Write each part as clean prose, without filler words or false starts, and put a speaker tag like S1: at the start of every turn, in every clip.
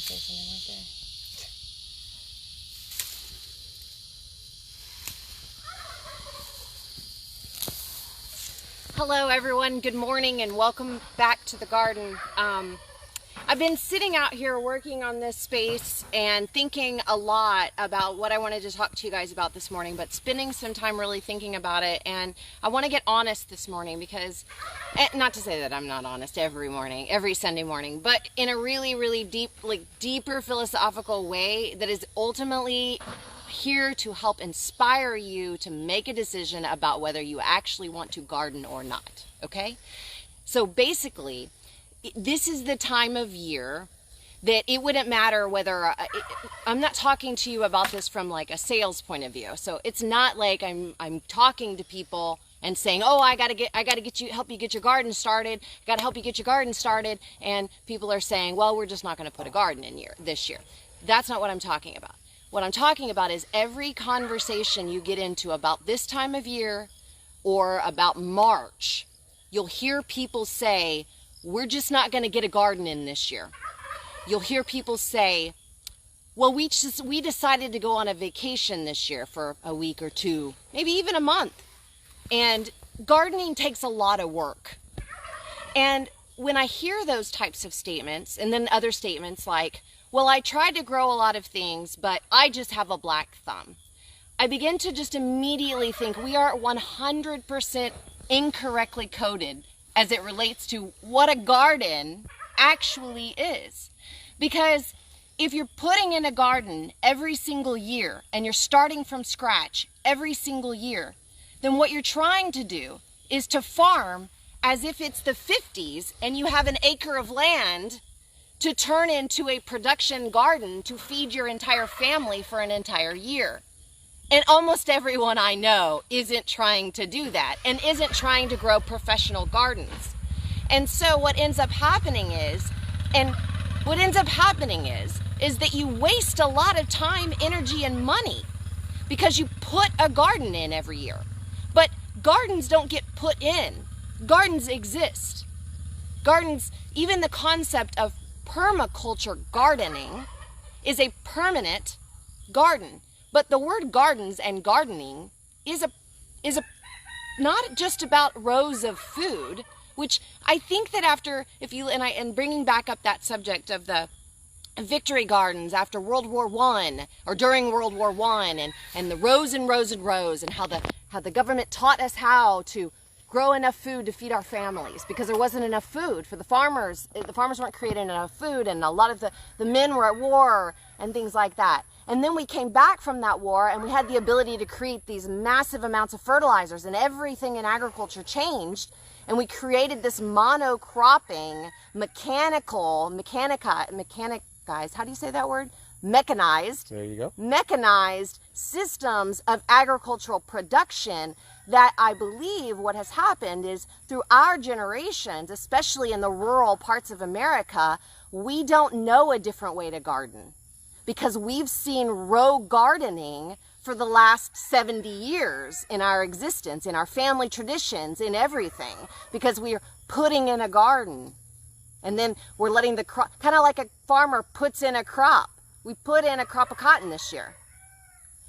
S1: say something right there. Hello everyone, good morning and welcome back to the garden. I've been sitting out here working on this space and thinking a lot about what I wanted to talk to you guys about this morning, but spending some time really thinking about it. And I want to get honest this morning because, not to say that I'm not honest every morning, every Sunday morning, but in a really, really deep, deeper philosophical way that is ultimately here to help inspire you to make a decision about whether you actually want to garden or not, okay? So basically, this is the time of year that it wouldn't matter whether, I'm not talking to you about this from like a sales point of view. So it's not like I'm talking to people and saying, oh, I gotta help you get your garden started. Gotta help you get your garden started. And people are saying, well, we're just not gonna put a garden in this year. That's not what I'm talking about. What I'm talking about is every conversation you get into about this time of year or about March, you'll hear people say, we're just not going to get a garden in this year. You'll hear people say, well, we decided to go on a vacation this year for a week or two, maybe even a month. And gardening takes a lot of work. And when I hear those types of statements, and then other statements like, well, I tried to grow a lot of things, but I just have a black thumb, I begin to just immediately think we are 100% incorrectly coded as it relates to what a garden actually is. Because if you're putting in a garden every single year and you're starting from scratch every single year, then what you're trying to do is to farm as if it's the 50s and you have an acre of land to turn into a production garden to feed your entire family for an entire year. And almost everyone I know isn't trying to do that and isn't trying to grow professional gardens. And so what ends up happening is that you waste a lot of time, energy, and money because you put a garden in every year. But gardens don't get put in. Gardens exist. Gardens, even the concept of permaculture gardening is a permanent garden. But the word gardens and gardening is not just about rows of food, which I think that after, and bringing back up that subject of the victory gardens after World War I or during World War I and the rows and rows and rows and how the government taught us how to grow enough food to feed our families because there wasn't enough food for the farmers. The farmers weren't creating enough food and a lot of the men were at war and things like that. And then we came back from that war and we had the ability to create these massive amounts of fertilizers and everything in agriculture changed. And we created this monocropping, mechanized, how do you say that word? Mechanized.
S2: There you go.
S1: Mechanized systems of agricultural production that I believe what has happened is through our generations, especially in the rural parts of America, we don't know a different way to garden because we've seen row gardening for the last 70 years in our existence, in our family traditions, in everything, because we are putting in a garden and then we're letting the crop, kind of like a farmer puts in a crop. We put in a crop of cotton this year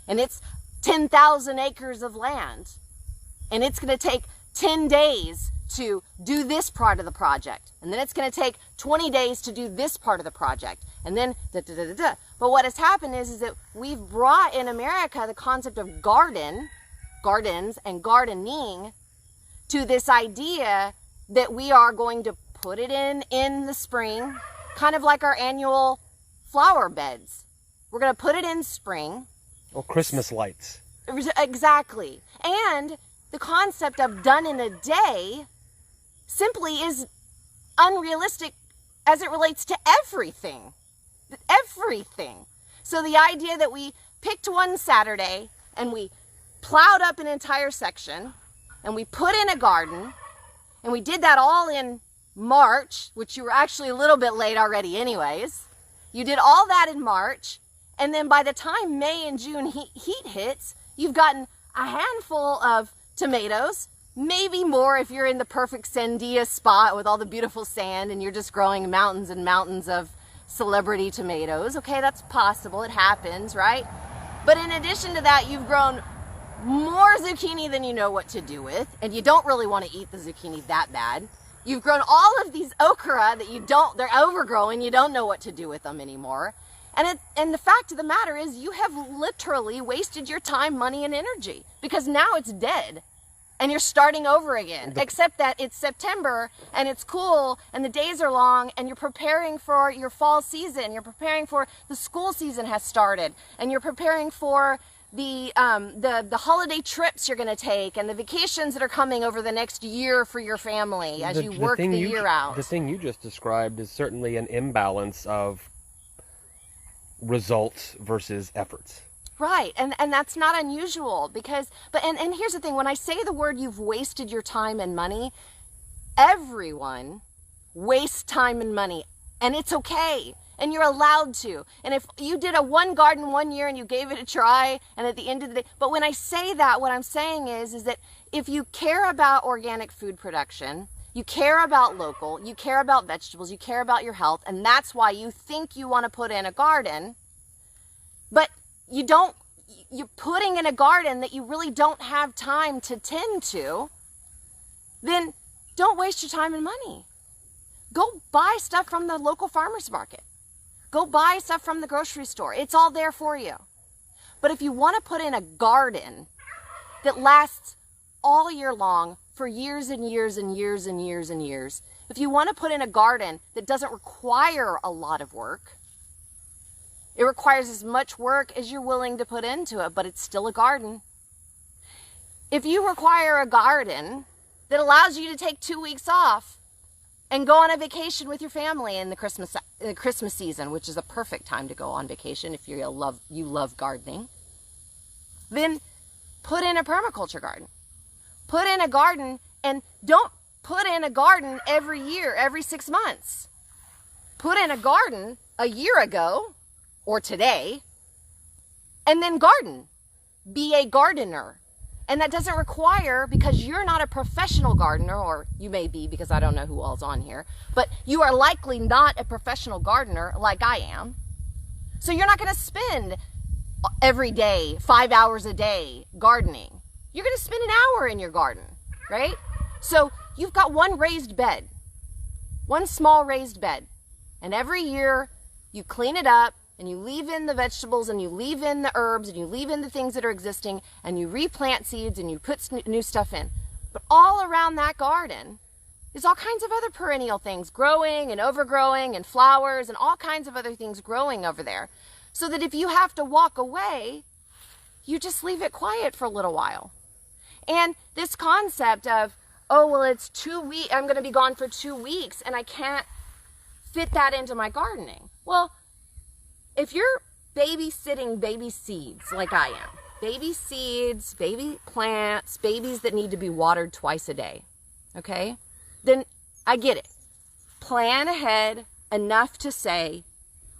S1: and it's 10,000 acres of land and it's going to take 10 days to do this part of the project. And then it's going to take 20 days to do this part of the project. And then But what has happened is that we've brought in America the concept of gardens and gardening to this idea that we are going to put it in the spring, kind of like our annual flower beds. We're going to put it in spring.
S2: Or Christmas lights.
S1: Exactly. And the concept of done in a day simply is unrealistic as it relates to everything. Everything. So the idea that we picked one Saturday and we plowed up an entire section and we put in a garden and we did that all in March, which you were actually a little bit late already anyways. You did all that in March, and then by the time May and June heat hits, you've gotten a handful of tomatoes, maybe more if you're in the perfect sandia spot with all the beautiful sand and you're just growing mountains and mountains of celebrity tomatoes. Okay, that's possible. It happens, right? But in addition to that, you've grown more zucchini than you know what to do with, and you don't really want to eat the zucchini that bad. You've grown all of these okra that they're overgrown, you don't know what to do with them anymore. And the fact of the matter is you have literally wasted your time, money, and energy because now it's dead and you're starting over again. Except that it's September and it's cool and the days are long and you're preparing for your fall season. You're preparing for the school season has started and you're preparing for the holiday trips you're going to take and the vacations that are coming over the next year for your family as you work the year out.
S2: The thing you just described is certainly an imbalance of results versus efforts.
S1: Right, and that's not unusual because, and here's the thing, when I say the word you've wasted your time and money, everyone wastes time and money, and it's okay, and you're allowed to. And if you did one garden one year and you gave it a try, and at the end of the day, but when I say that, what I'm saying is that if you care about organic food production, you care about local, you care about vegetables, you care about your health, and that's why you think you want to put in a garden, but you're putting in a garden that you really don't have time to tend to, then don't waste your time and money. Go buy stuff from the local farmer's market. Go buy stuff from the grocery store. It's all there for you. But if you want to put in a garden that lasts all year long, for years and years and years and years and years. If you want to put in a garden that doesn't require a lot of work, it requires as much work as you're willing to put into it, but it's still a garden. If you require a garden that allows you to take 2 weeks off and go on a vacation with your family in the Christmas season, which is a perfect time to go on vacation if you love gardening, then put in a permaculture garden. Put in a garden, and don't put in a garden every year, every 6 months. Put in a garden a year ago or today, and then garden. Be a gardener. And that doesn't require, because you're not a professional gardener, or you may be because I don't know who all's on here, but you are likely not a professional gardener like I am. So you're not going to spend every day, 5 hours a day gardening. You're going to spend an hour in your garden, right? So you've got one raised bed, one small raised bed. And every year you clean it up and you leave in the vegetables and you leave in the herbs and you leave in the things that are existing and you replant seeds and you put new stuff in. But all around that garden is all kinds of other perennial things growing and overgrowing and flowers and all kinds of other things growing over there. So that if you have to walk away, you just leave it quiet for a little while. And this concept of, oh, well, it's 2 weeks, I'm going to be gone for 2 weeks and I can't fit that into my gardening. Well, if you're babysitting baby seeds like I am, baby seeds, baby plants, babies that need to be watered twice a day, okay, then I get it. Plan ahead enough to say,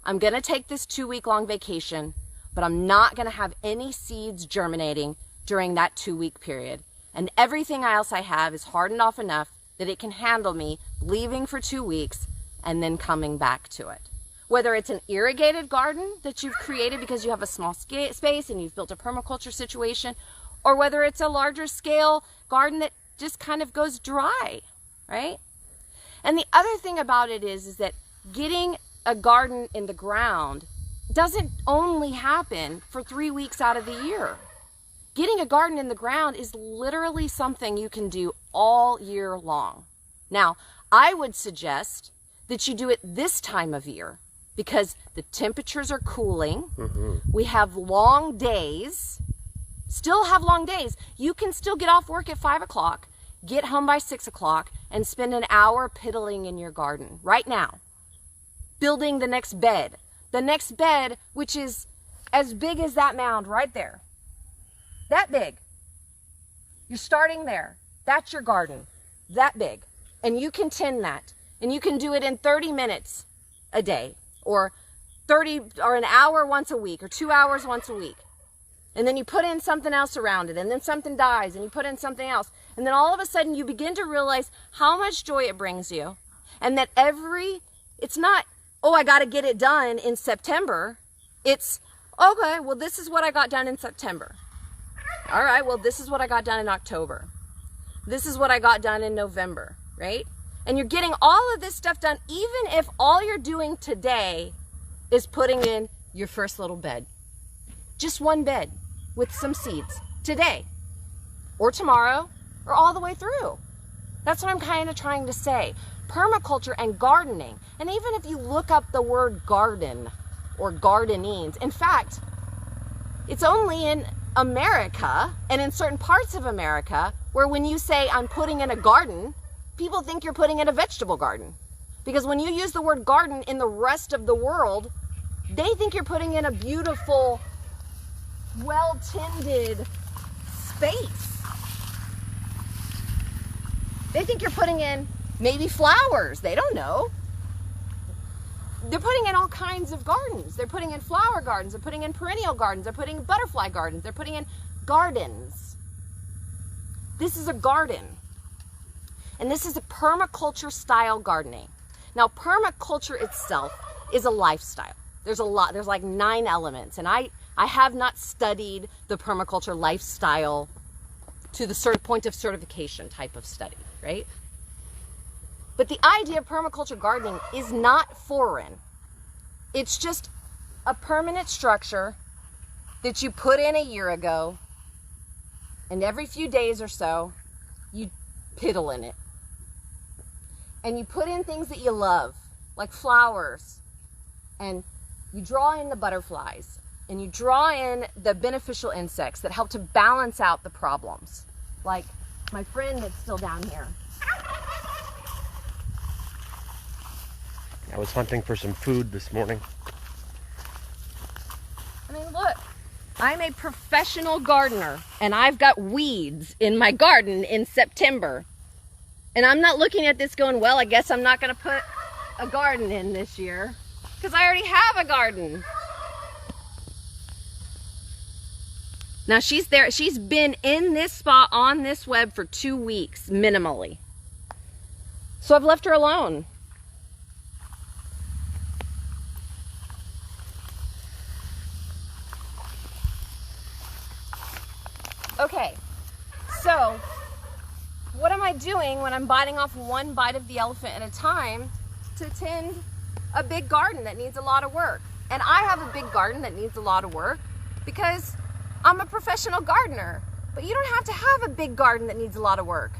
S1: I'm going to take this 2-week-long vacation, but I'm not going to have any seeds germinating during that 2-week period. And everything else I have is hardened off enough that it can handle me leaving for 2 weeks and then coming back to it. Whether it's an irrigated garden that you've created because you have a small space and you've built a permaculture situation, or whether it's a larger scale garden that just kind of goes dry, right? And the other thing about it is that getting a garden in the ground doesn't only happen for 3 weeks out of the year. Getting a garden in the ground is literally something you can do all year long. Now, I would suggest that you do it this time of year because the temperatures are cooling. Mm-hmm. We have long days, still have long days. You can still get off work at 5 o'clock, get home by 6 o'clock, and spend an hour piddling in your garden right now, building the next bed. The next bed, which is as big as that mound right there. That big. You're starting there. That's your garden. That big. And you can tend that. And you can do it in 30 minutes a day, or an hour once a week, or 2 hours once a week. And then you put in something else around it, and then something dies, and you put in something else. And then all of a sudden you begin to realize how much joy it brings you. And that it's not oh, I got to get it done in September. It's, okay, well, this is what I got done in September. All right, well, this is what I got done in October. This is what I got done in November, right? And you're getting all of this stuff done, even if all you're doing today is putting in your first little bed. Just one bed with some seeds today or tomorrow or all the way through. That's what I'm kind of trying to say. Permaculture and gardening. And even if you look up the word garden or gardenings, in fact, it's only in America and in certain parts of America where when you say I'm putting in a garden, people think you're putting in a vegetable garden. Because when you use the word garden in the rest of the world, they think you're putting in a beautiful, well-tended space. They think you're putting in maybe flowers. They don't know. They're putting in all kinds of gardens. They're putting in flower gardens. They're putting in perennial gardens. They're putting in butterfly gardens. They're putting in gardens. This is a garden. And this is a permaculture style gardening. Now, permaculture itself is a lifestyle. There's a lot. There's like 9 elements. And I have not studied the permaculture lifestyle to the point of certification type of study, right? But the idea of permaculture gardening is not foreign. It's just a permanent structure that you put in a year ago, and every few days or so, you piddle in it. And you put in things that you love, like flowers, and you draw in the butterflies, and you draw in the beneficial insects that help to balance out the problems. Like my friend that's still down here.
S2: I was hunting for some food this morning.
S1: I mean, look, I'm a professional gardener, and I've got weeds in my garden in September. And I'm not looking at this going, well, I guess I'm not going to put a garden in this year, because I already have a garden. Now she's there. She's been in this spot on this web for 2 weeks, minimally. So I've left her alone. Okay, so what am I doing when I'm biting off one bite of the elephant at a time to tend a big garden that needs a lot of work? And I have a big garden that needs a lot of work because I'm a professional gardener. But you don't have to have a big garden that needs a lot of work.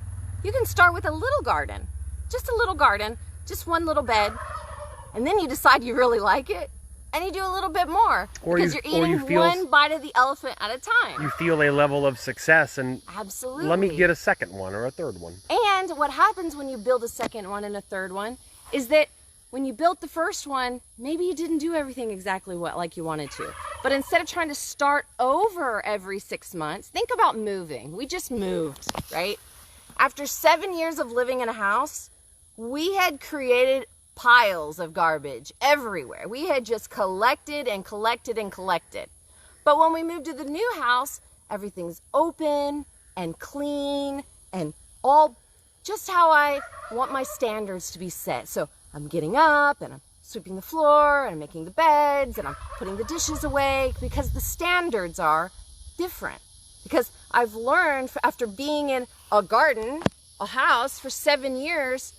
S1: You can start with a little garden, just one little bed, and then you decide you really like it, and you do a little bit more, because you're eating one bite of the elephant at a time.
S2: You feel a level of success, and
S1: absolutely,
S2: let me get a second one or a third one.
S1: And what happens when you build a second one and a third one is that when you built the first one, maybe you didn't do everything exactly like you wanted to. But instead of trying to start over every 6 months, think about moving. We just moved, right? After 7 years of living in a house, we had created piles of garbage everywhere. We had just collected and collected and collected. But when we moved to the new house, everything's open and clean and all just how I want my standards to be set. So I'm getting up and I'm sweeping the floor and I'm making the beds and I'm putting the dishes away because the standards are different. Because I've learned after being in a garden, a house for 7 years,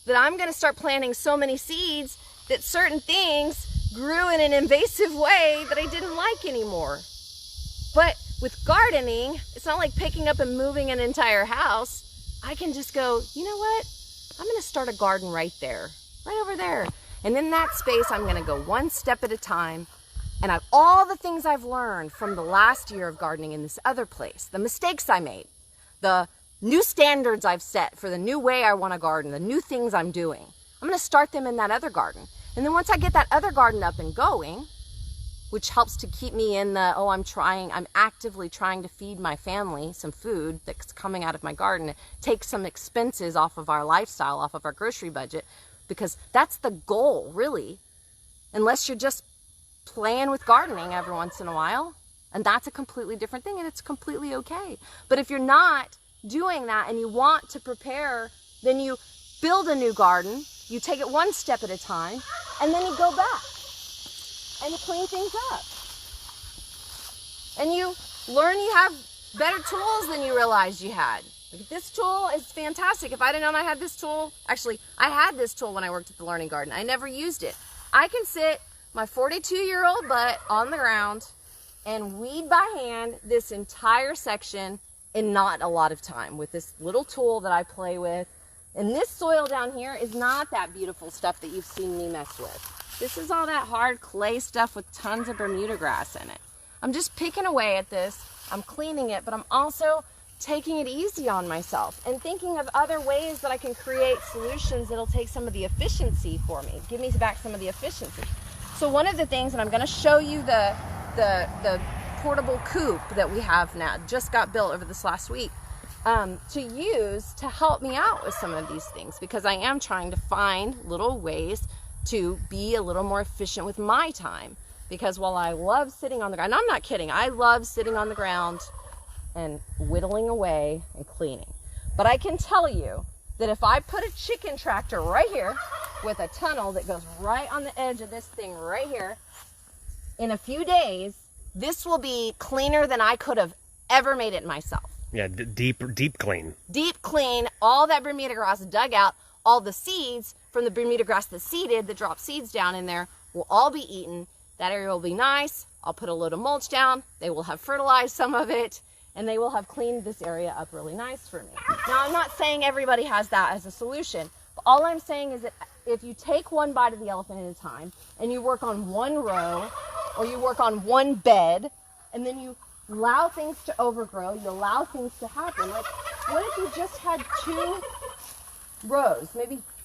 S1: that I'm going to start planting so many seeds that certain things grew in an invasive way that I didn't like anymore. But with gardening, it's not like picking up and moving an entire house. I can just go, you know what? I'm going to start a garden right there, right over there. And in that space, I'm going to go one step at a time. And all the things I've learned from the last year of gardening in this other place, the mistakes I made, the new standards I've set for the new way I want to garden, the new things I'm doing, I'm going to start them in that other garden. And then once I get that other garden up and going, which helps to keep me in the, I'm actively trying to feed my family some food that's coming out of my garden, take some expenses off of our lifestyle, off of our grocery budget, because that's the goal, really, unless you're just playing with gardening every once in a while. And that's a completely different thing, and it's completely okay. But if you're not doing that and you want to prepare, then you build a new garden, you take it one step at a time, and then you go back and clean things up. And you learn you have better tools than you realized you had. Like, this tool is fantastic. If I'd have known I had this tool, actually, I had this tool when I worked at the Learning Garden. I never used it. I can sit my 42-year-old butt on the ground and weed by hand this entire section in not a lot of time with this little tool that I play with. And this soil down here is not that beautiful stuff that you've seen me mess with. This is all that hard clay stuff with tons of Bermuda grass in it. I'm just picking away at this. I'm cleaning it, but I'm also taking it easy on myself and thinking of other ways that I can create solutions that'll take some of the efficiency for me, give me back some of the efficiency. So one of the things, and I'm going to show you the portable coop that we have now, just got built over this last week, to use to help me out with some of these things, because I am trying to find little ways to be a little more efficient with my time. Because while I love sitting on the ground, and I'm not kidding, I love sitting on the ground and whittling away and cleaning. But I can tell you that if I put a chicken tractor right here with a tunnel that goes right on the edge of this thing right here, in a few days, this will be cleaner than I could have ever made it myself.
S2: Yeah, deep clean. Deep
S1: clean, all that Bermuda grass dug out, all the seeds from the Bermuda grass that's seeded, that drop seeds down in there, will all be eaten. That area will be nice. I'll put a load of mulch down. They will have fertilized some of it, and they will have cleaned this area up really nice for me. Now, I'm not saying everybody has that as a solution, but all I'm saying is that if you take one bite of the elephant at a time, and you work on one row, or you work on one bed, and then you allow things to overgrow, you allow things to happen. Like, what if you just had 2 rows,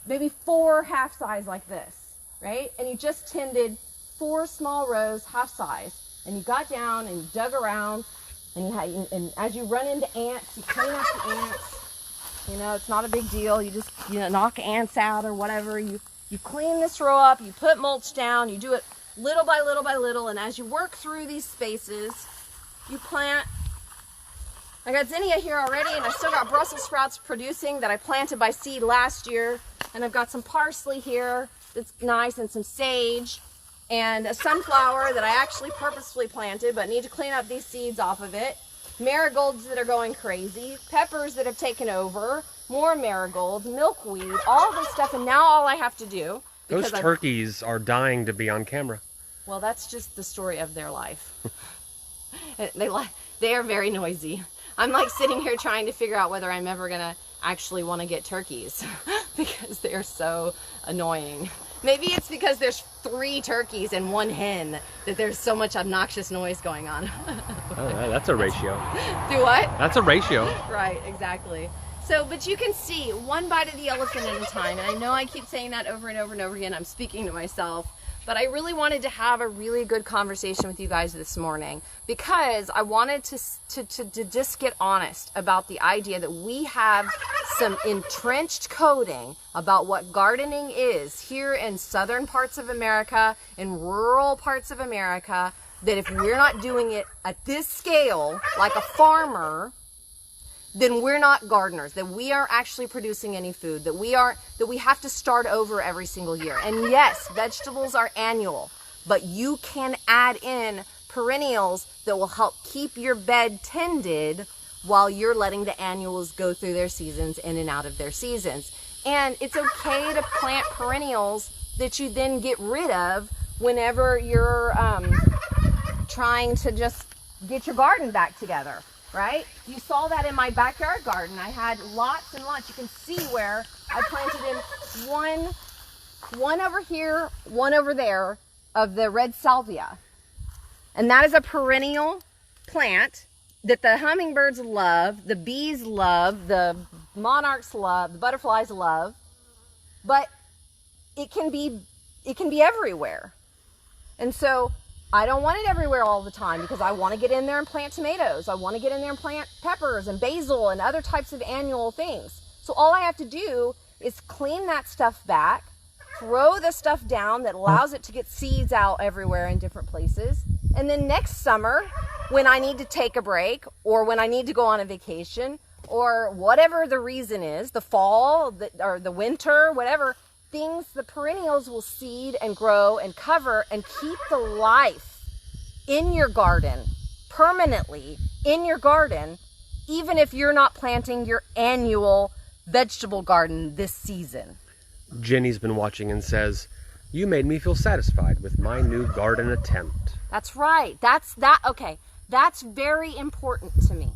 S1: maybe 4 half size like this, right? And you just tended 4 small rows, half size, and you got down and you dug around, and as you run into ants, you clean up the ants. You know, it's not a big deal. You just, knock ants out or whatever. You clean this row up, you put mulch down, you do it little by little by little, and as you work through these spaces, you plant. I got zinnia here already, and I still got Brussels sprouts producing that I planted by seed last year, and I've got some parsley here that's nice, and some sage, and a sunflower that I actually purposefully planted but need to clean up these seeds off of it. Marigolds that are going crazy, peppers that have taken over, more marigolds, milkweed, all this stuff, and now all I have to do...
S2: Those turkeys are dying to be on camera.
S1: Well, that's just the story of their life. They are very noisy. I'm like sitting here trying to figure out whether I'm ever gonna actually want to get turkeys because they're so annoying. Maybe it's because there's 3 turkeys and 1 hen that there's so much obnoxious noise going on.
S2: Oh, that's a ratio.
S1: Do what?
S2: That's a ratio.
S1: Right, exactly. So, but you can see one bite of the elephant at a time. And I know I keep saying that over and over and over again. I'm speaking to myself. But I really wanted to have a really good conversation with you guys this morning, because I wanted to just get honest about the idea that we have some entrenched coding about what gardening is here in southern parts of America, in rural parts of America, that if we're not doing it at this scale, like a farmer, then we're not gardeners, that we aren't actually producing any food, that we have to start over every single year. And yes, vegetables are annual, but you can add in perennials that will help keep your bed tended while you're letting the annuals go through their seasons, in and out of their seasons. And it's okay to plant perennials that you then get rid of whenever you're trying to just get your garden back together. Right? You saw that in my backyard garden. I had lots and lots. You can see where I planted in one over here, one over there of the red salvia. And that is a perennial plant that the hummingbirds love, the bees love, the monarchs love, the butterflies love. But it can be everywhere. And so I don't want it everywhere all the time, because I want to get in there and plant tomatoes. I want to get in there and plant peppers and basil and other types of annual things. So all I have to do is clean that stuff back, throw the stuff down that allows it to get seeds out everywhere in different places. And then next summer, when I need to take a break, or when I need to go on a vacation, or whatever the reason is, the fall or the winter, whatever, the perennials will seed and grow and cover and keep the life in your garden, permanently in your garden, even if you're not planting your annual vegetable garden this season.
S2: Jenny's been watching and says, "You made me feel satisfied with my new garden attempt."
S1: That's right. Okay. That's very important to me,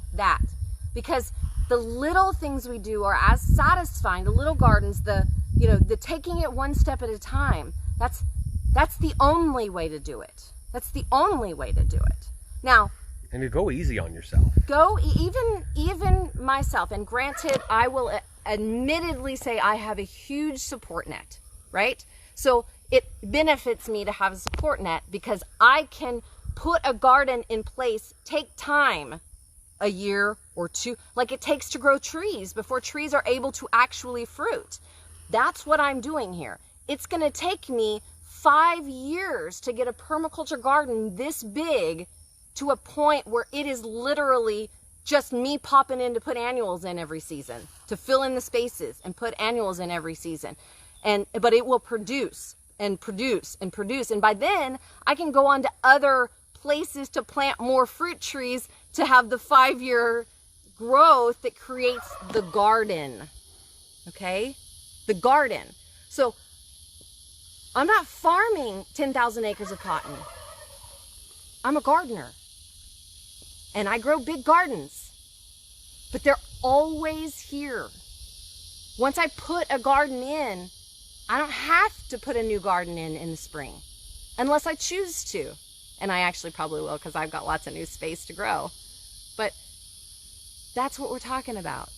S1: because the little things we do are as satisfying. The little gardens, the taking it one step at a time. That's the only way to do it. That's the only way to do it. Now,
S2: and you go easy on yourself.
S1: Even myself, and granted, I will admittedly say I have a huge support net, right? So it benefits me to have a support net because I can put a garden in place, take time, a year or two, like it takes to grow trees before trees are able to actually fruit. That's what I'm doing here. It's going to take me 5 years to get a permaculture garden this big to a point where it is literally just me popping in to put annuals in every season, to fill in the spaces and put annuals in every season. But it will produce and produce and produce. And by then I can go on to other places to plant more fruit trees to have the 5-year growth that creates the garden. Okay? The garden. So I'm not farming 10,000 acres of cotton. I'm a gardener. And I grow big gardens. But they're always here. Once I put a garden in, I don't have to put a new garden in the spring. Unless I choose to. And I actually probably will because I've got lots of new space to grow. But that's what we're talking about.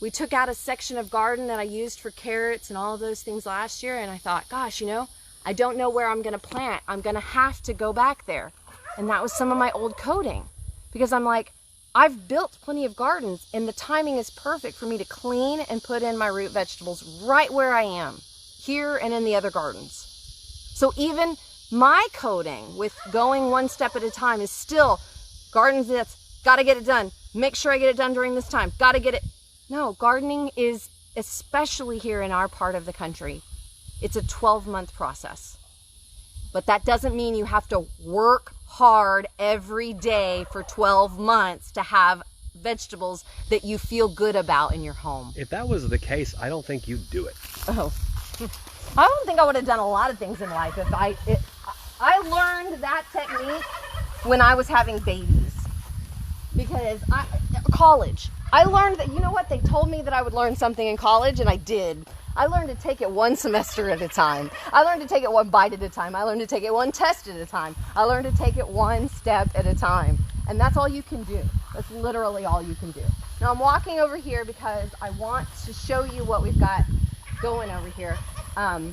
S1: We took out a section of garden that I used for carrots and all of those things last year, and I thought, gosh, I don't know where I'm going to plant. I'm going to have to go back there. And that was some of my old coding. Because I'm like, I've built plenty of gardens, and the timing is perfect for me to clean and put in my root vegetables right where I am, here and in the other gardens. So even my coding with going one step at a time is still gardens that's got to get it done. Make sure I get it done during this time. Got to get it. No, gardening is, especially here in our part of the country, it's a 12-month process. But that doesn't mean you have to work hard every day for 12 months to have vegetables that you feel good about in your home.
S2: If that was the case, I don't think you'd do it.
S1: Oh, I don't think I would have done a lot of things in life if I learned that technique when I was having babies. Because college. I learned that, they told me that I would learn something in college, and I did. I learned to take it one semester at a time. I learned to take it one bite at a time. I learned to take it one test at a time. I learned to take it one step at a time. And that's all you can do. That's literally all you can do. Now I'm walking over here because I want to show you what we've got going over here. I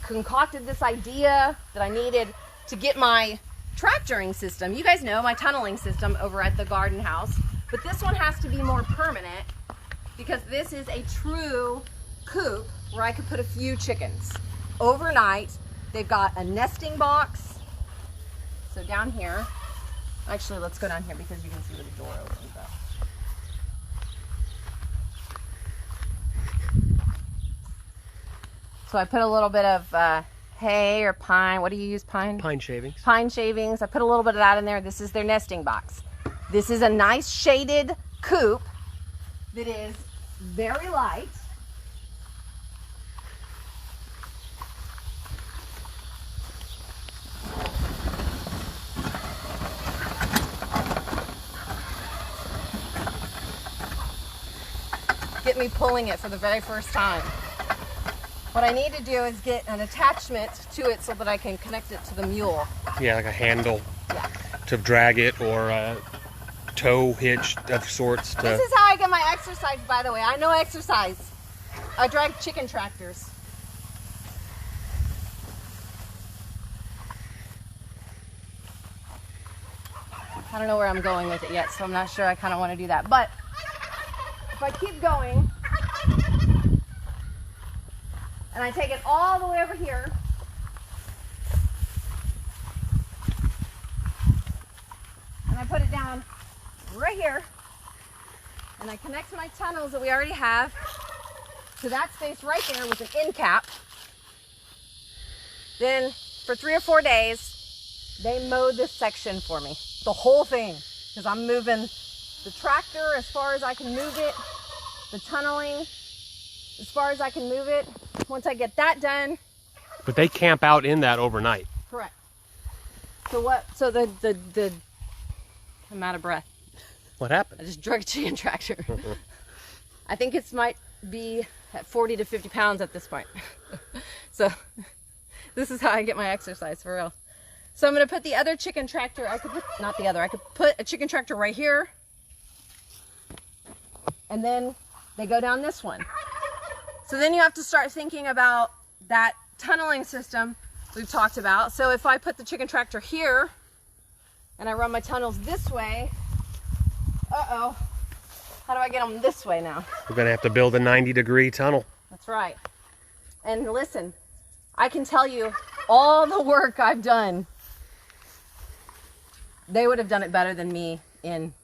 S1: concocted this idea that I needed to get my tractoring system. You guys know my tunneling system over at the garden house, but this one has to be more permanent because this is a true coop where I could put a few chickens. Overnight, they've got a nesting box. So down here, actually let's go down here because you can see where the door opens up. So I put a little bit of hay or pine. What do you use, pine?
S2: Pine shavings.
S1: Pine shavings. I put a little bit of that in there. This is their nesting box. This is a nice shaded coop that is very light. Get me pulling it for the very first time. What I need to do is get an attachment to it so that I can connect it to the mule.
S2: Yeah, like a handle to drag it, or a tow hitch of sorts.
S1: This is how I get my exercise, by the way. I know exercise. I drag chicken tractors. I don't know where I'm going with it yet, so I'm not sure I kind of want to do that. But if I keep going, and I take it all the way over here, and I put it down right here, and I connect to my tunnels that we already have, to that space right there with an end cap. Then for 3 or 4 days, they mowed this section for me, the whole thing, because I'm moving the tractor as far as I can move it, the tunneling as far as I can move it. Once I get that done.
S2: But they camp out in that overnight.
S1: Correct. So I'm out of breath.
S2: What happened?
S1: I just drug a chicken tractor. I think it might be at 40 to 50 pounds at this point. So this is how I get my exercise, for real. So I'm going to put the other chicken tractor, I could put a chicken tractor right here. And then they go down this one. So then you have to start thinking about that tunneling system we've talked about. So if I put the chicken tractor here and I run my tunnels this way, how do I get them this way now?
S2: We're going to have to build a 90-degree tunnel.
S1: That's right. And listen, I can tell you all the work I've done, they would have done it better than me in...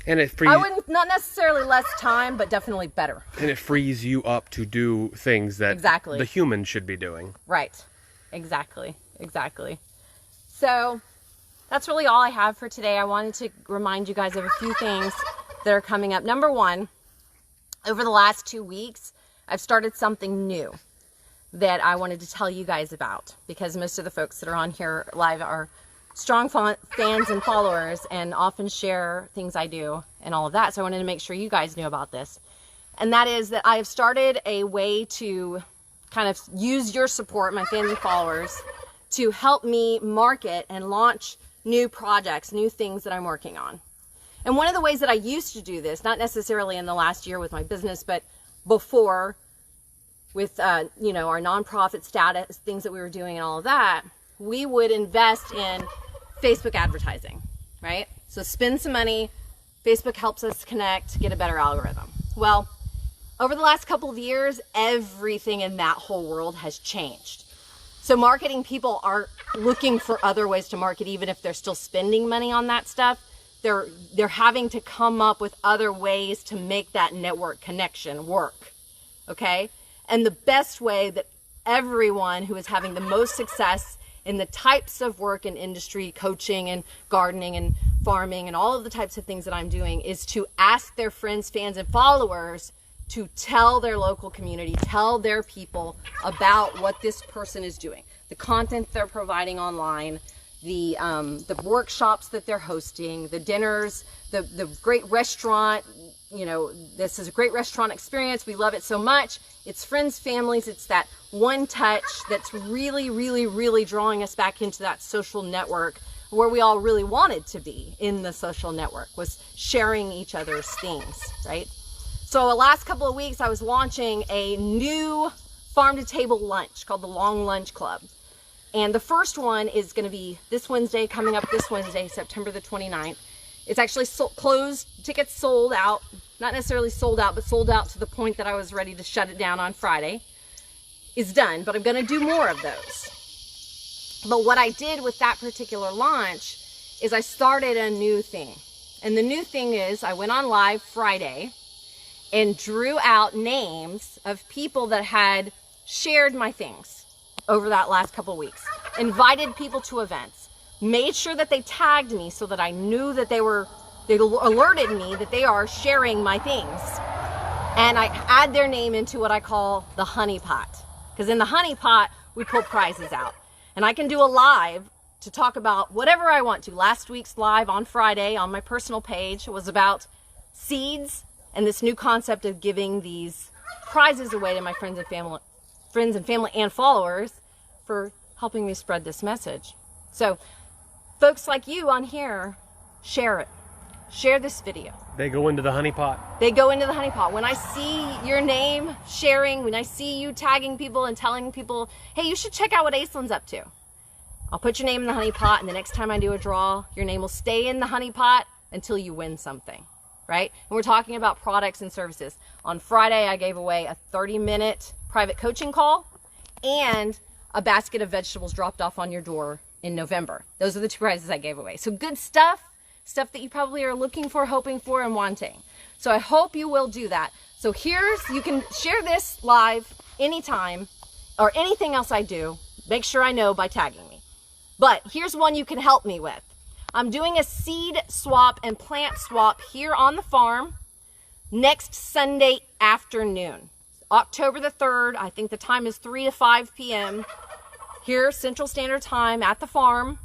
S2: And it frees...
S1: I wouldn't, not necessarily less time, but definitely better.
S2: And it frees you up to do things that the human should be doing.
S1: Right. Exactly. So that's really all I have for today. I wanted to remind you guys of a few things that are coming up. Number one, over the last 2 weeks, I've started something new that I wanted to tell you guys about, because most of the folks that are on here live are strong fans and followers and often share things I do and all of that. So I wanted to make sure you guys knew about this. And that is that I have started a way to kind of use your support, my fans and followers, to help me market and launch new projects, new things that I'm working on. And one of the ways that I used to do this, not necessarily in the last year with my business, but before with, our nonprofit status, things that we were doing and all of that, we would invest in Facebook advertising, right? So spend some money. Facebook helps us connect, get a better algorithm. Well, over the last couple of years, everything in that whole world has changed. So marketing people are looking for other ways to market, even if they're still spending money on that stuff. They're having to come up with other ways to make that network connection work, okay? And the best way that everyone who is having the most success in the types of work and industry, coaching and gardening and farming and all of the types of things that I'm doing, is to ask their friends, fans, and followers to tell their local community, tell their people about what this person is doing, the content they're providing online, the workshops that they're hosting, the dinners, the great restaurant. This is a great restaurant experience. We love it so much. It's friends, families. It's that one touch that's really, really, really drawing us back into that social network where we all really wanted to be in the social network, was sharing each other's things, right? So the last couple of weeks, I was launching a new farm-to-table lunch called the Long Lunch Club. And the first one is going to be this Wednesday, coming up this Wednesday, September the 29th. It's actually closed, tickets sold out, not necessarily sold out, but sold out to the point that I was ready to shut it down on Friday. Is done, but I'm going to do more of those. But what I did with that particular launch is I started a new thing. And the new thing is I went on live Friday and drew out names of people that had shared my things over that last couple of weeks, invited people to events, made sure that they tagged me so that I knew that they alerted me that they are sharing my things. And I add their name into what I call the honey pot. Because in the honey pot, we pull prizes out. And I can do a live to talk about whatever I want to. Last week's live on Friday on my personal page was about seeds and this new concept of giving these prizes away to my friends and family and followers for helping me spread this message. So folks like you on here, share it. Share this video.
S2: They go into the honey pot.
S1: They go into the honey pot. When I see your name sharing, when I see you tagging people and telling people, hey, you should check out what Aislynn's up to, I'll put your name in the honey pot, and the next time I do a draw, your name will stay in the honey pot until you win something, right? And we're talking about products and services. On Friday, I gave away a 30-minute private coaching call and a basket of vegetables dropped off on your door in November. Those are the two prizes I gave away. So good stuff that you probably are looking for, hoping for, and wanting. So I hope you will do that.
S3: So you can share this live anytime, or anything else I do. Make sure I know by tagging me. But here's one you can help me with. I'm doing a seed swap and plant swap here on the farm next Sunday afternoon, October the 3rd. I think the time is 3 to 5 p.m. here, Central Standard Time at the farm.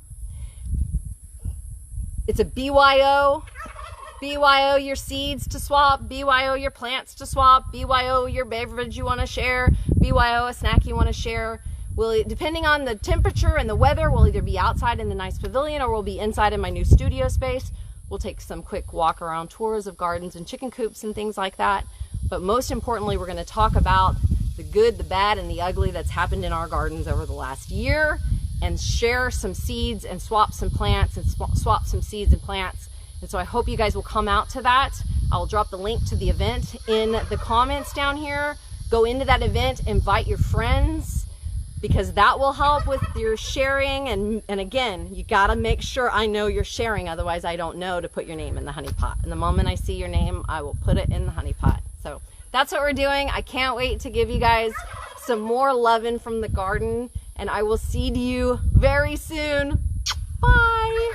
S3: It's a BYO your seeds to swap, BYO your plants to swap, BYO your beverage you want to share, BYO a snack you want to share. Depending on the temperature and the weather, we'll either be outside in the nice pavilion or we'll be inside in my new studio space. We'll take some quick walk around tours of gardens and chicken coops and things like that. But most importantly, we're going to talk about the good, the bad, and the ugly that's happened in our gardens over the last year, and share some seeds and swap some plants and swap some seeds and plants. And so I hope you guys will come out to that. I'll drop the link to the event in the comments down here. Go into that event, invite your friends, because that will help with your sharing. And again, you gotta make sure I know you're sharing, otherwise I don't know to put your name in the honey pot. And the moment I see your name, I will put it in the honey pot. So that's what we're doing. I can't wait to give you guys some more loving from the garden, and I will see you very soon. Bye.